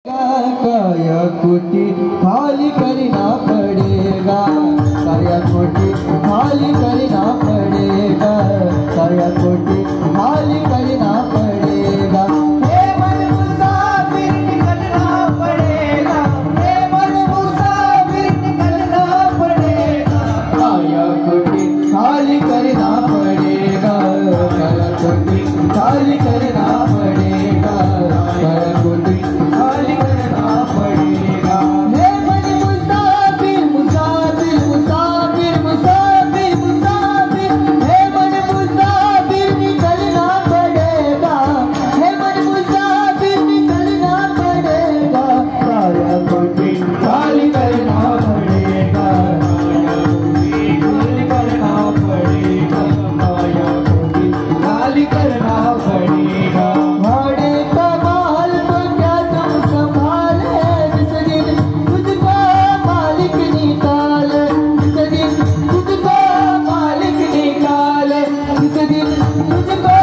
काया कोटी खाली करना पड़ेगा, काया कोटी खाली करना पड़ेगा, काया कोटी खाली करना पड़ेगा। हे मन मुसाफिर निकलना पड़ेगा, हे मन मुसाफिर निकलना पड़ेगा, काया कोटी खाली करना पड़ेगा, काया कोटी खाली करना पड़ेगा, काया कोटी खाली करना पड़ेगा। हे मन मुसाफिर मुसाफिर मुसाफिर मुसाफिर मुसाफिर, हे मन मुसाफिर निकलना पड़ेगा, हे मन मुसाफिर निकलना पड़ेगा, काया कोटी खाली करना पड़ेगा, काया कोटी खाली करना पड़ेगा, भाड़े का माल तो क्या तुम संभाले, जिस दिन तुझको मालिक निकाले, जिस दिन तुझको मालिक निकाले, जिस दिन तुझको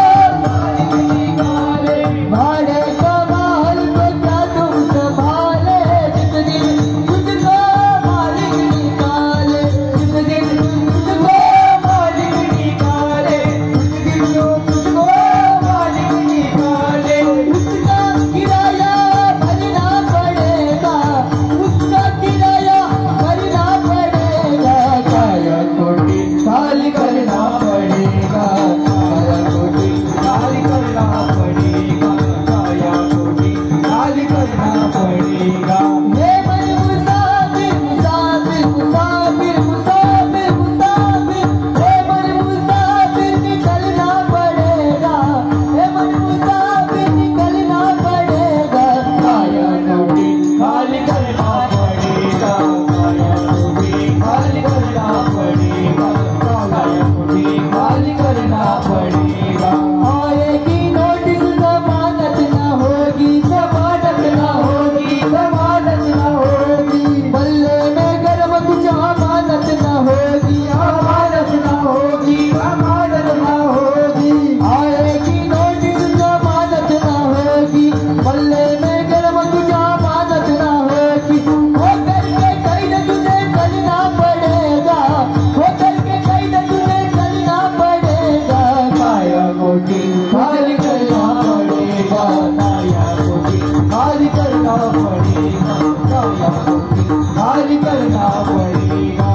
मालिक निकाले, भाड़े का माल तो क्या तुम संभाले, जिस दिन तुझको मालिक निकाले, जिस दिन तुझको मालिक निकाले, जिस दिन तुझको मालिक निकाले, उसका किराया भरना पड़ेगा, उसका किराया भरना पड़ेगा, काया कोटी खाली करना पड़ेगा, काया कोटी खाली करना पड़ेगा, काया कोटी खाली करना पड़ेगा। हे मन मुसाफिर मुसाफिर मुसाफिर मुसाफिर मुसाफिर, हे मन मुसाफिर निकलना पड़ेगा, हे मन मुसाफिर निकलना पड़ेगा, काया कोटी खाली करना पड़ेगा, काया कोटी खाली करना पड़ेगा, काया कोटी खाली करना पड़ेगा। आएगी नोटिस जमानत ना होगी, जमानत ना होगी, जमानत ना होगी, बल्ले में गर्म कुछ अमानत ना होगी, अमानत ना होगी, अमानत ना होगी। आएगी नोटिस जमानत ना होगी, बल्ले में गर्म कुछ अमानत ना होगी, हो करके कैद तुझे करना पड़ेगा, हो करके कैद तुझे करना पड़ेगा, काया कोटी खाली करना पड़ेगा, काया कोटी खाली करना पड़ेगा, काया कोटी खाली करना पड़ेगा।